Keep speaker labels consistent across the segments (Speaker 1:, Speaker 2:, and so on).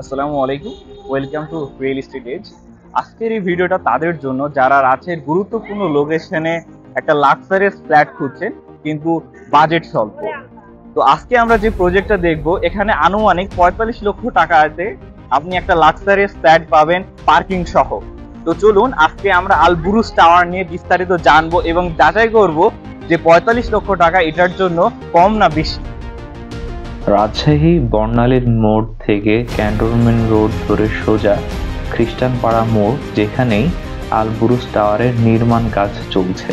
Speaker 1: আসসালামু আলাইকুম, welcome to real estate age. আজকের এই ভিডিওটা তাদের জন্য যারা রাজশাহীর গুরুত্বপূর্ণ লোকেশনে একটা লাক্সারিয়াস ফ্ল্যাট খুঁজছেন কিন্তু বাজেট স্বল্প। তো আজকে আমরা যে প্রজেক্টটা দেখব, এখানে আনুমানিক 45 লক্ষ টাকাতে আপনি একটা লাক্সারিয়াস ফ্ল্যাট পাবেন পার্কিং সহ। তো চলুন আজকে আমরা আল বুরুজ টাওয়ার নিয়ে বিস্তারিত জানবো এবং যাচাই করব যে 45 লক্ষ টাকা এটার জন্য কম না বেশি।
Speaker 2: রাজশাহী বর্ণালীর মোড় থেকে ক্যান্টনমেন্ট রোড ধরে সোজা খ্রিস্টানপাড়া মোড়, যেখানেই আল বুরুজ টাওয়ারের নির্মাণ কাজ চলছে।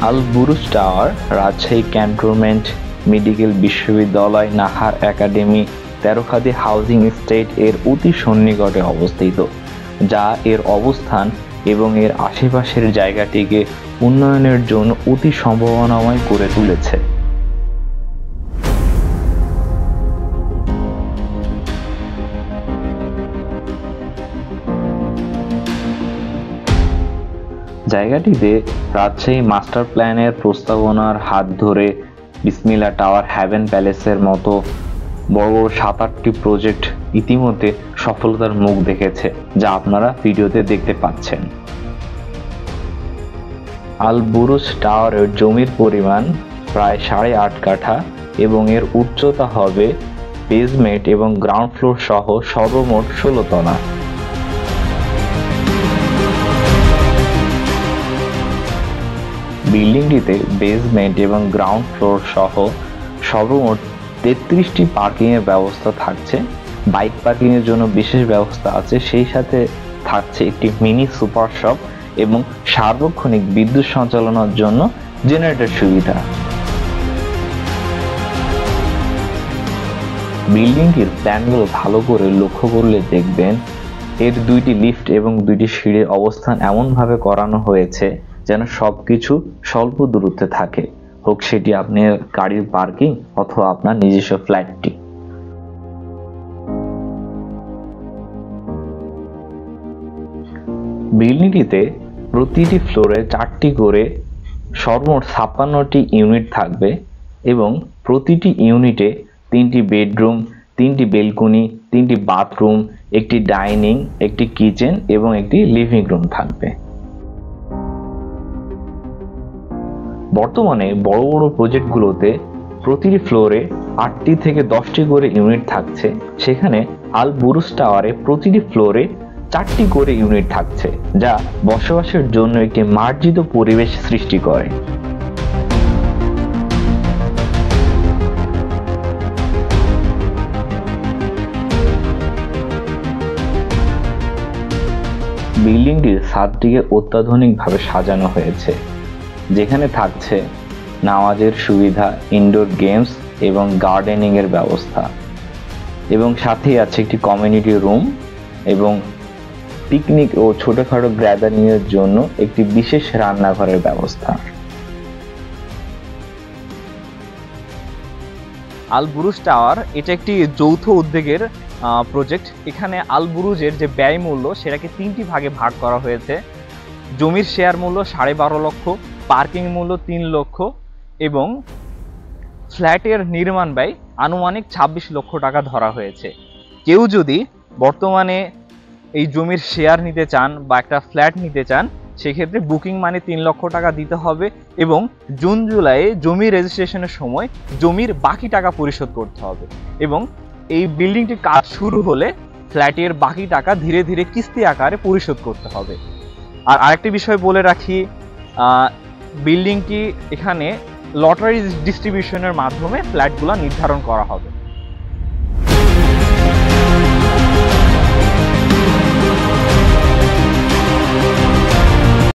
Speaker 2: Al Burooj tower Rajshahi cantonment, medical বিশ্ববিদ্যালয়, Nahar academy, Terokhadi housing estate এর অতি সন্নিকটে অবস্থিত, যা এর অবস্থান এবং এর আশেপাশের জায়গাটিকে উন্নয়নের জন্য অতি সম্ভাবনাময় করে তুলেছে। জায়গাটিতে রাজশাহী মাস্টার প্ল্যানের প্রস্তাবনার হাত ধরে বিসমিল্লা টাওয়ার, হ্যাভেন প্যালেসের মতো বড় বড় 7-8টি প্রজেক্ট ইতিমধ্যে সফলতার মুখ দেখেছে, যা আপনারা ভিডিওতে দেখতে পাচ্ছেন। আল বুরুজ টাওয়ারের জমির পরিমাণ প্রায় 8.5 কাঠা এবং এর উচ্চতা হবে বেসমেন্ট এবং গ্রাউন্ড ফ্লোর সহ সর্বমোট 16 তলা। বিল্ডিংটিতে বেসমেন্ট এবং গ্রাউন্ড ফ্লোর সহ সর্বমোট 33টি পার্কিং এর ব্যবস্থা থাকছে। বাইক পার্কিং এর জন্য বিশেষ ব্যবস্থা আছে, সেই সাথে থাকছে একটি মিনি সুপার শপ এবং সার্বক্ষণিক বিদ্যুৎ সঞ্চালনের জন্য জেনারেটর সুবিধা। বিল্ডিংটির প্ল্যানগুলো ভালো করে লক্ষ্য করলে দেখবেন এর 2টি লিফট এবং 2টি সিঁড়ির অবস্থান এমনভাবে করানো হয়েছে যেন সবকিছু স্বল্প দূরত্বে থাকে, হোক সেটি আপনার গাড়ির পার্কিং অথবা আপনার নিজস্ব ফ্ল্যাটটি। বিল্ডিংটিতে প্রতিটি ফ্লোরে 4টি করে সর্বমোট 56টি ইউনিট থাকবে এবং প্রতিটি ইউনিটে 3টি বেডরুম, 3টি বেলকনি, 3টি বাথরুম, একটি ডাইনিং, একটি কিচেন এবং একটি লিভিং রুম থাকবে। বর্তমানে বড় বড় প্রজেক্টগুলোতে প্রতিটি ফ্লোরে 8টি থেকে 10টি করে ইউনিট থাকছে, সেখানে আল বুরুজ টাওয়ারে প্রতিটি ফ্লোরে 4টি করে ইউনিট থাকছে, যা বসবাসের জন্য একটি মার্জিত পরিবেশ সৃষ্টি করে। বিল্ডিংটির ছাদটিকে অত্যাধুনিকভাবে সাজানো হয়েছে, যেখানে থাকছে নামাজের সুবিধা, ইনডোর গেমস এবং গার্ডেনিং এর ব্যবস্থা, এবং সাথেই আছে একটি কমিউনিটি রুম এবং পিকনিক ও ছোটখাটো গ্যাদারিং এর জন্য একটি বিশেষ রান্নাঘরের ব্যবস্থা।
Speaker 1: আল বুরুজ টাওয়ার এটা একটি যৌথ উদ্যোগের প্রজেক্ট। এখানে আল বুরুজের যে ব্যয় মূল্য সেটাকে 3টি ভাগে ভাগ করা হয়েছে। জমির শেয়ার মূল্য 12.5 লক্ষ, পার্কিং মূল্য 3 লক্ষ এবং ফ্ল্যাটের নির্মাণ ব্যয় আনুমানিক 26 লক্ষ টাকা ধরা হয়েছে। কেউ যদি বর্তমানে এই জমির শেয়ার নিতে চান বা একটা ফ্ল্যাট নিতে চান, সেক্ষেত্রে বুকিং মানে 3 লক্ষ টাকা দিতে হবে এবং জুন জুলাইয়ে জমি রেজিস্ট্রেশনের সময় জমির বাকি টাকা পরিশোধ করতে হবে এবং এই বিল্ডিংটির কাজ শুরু হলে ফ্ল্যাটের বাকি টাকা ধীরে ধীরে কিস্তি আকারে পরিশোধ করতে হবে। আর আরেকটি বিষয় বলে রাখি, বিল্ডিংটি এখানে লটারি ডিস্ট্রিবিউশনের মাধ্যমে ফ্ল্যাটগুলো নির্ধারণ করা হবে।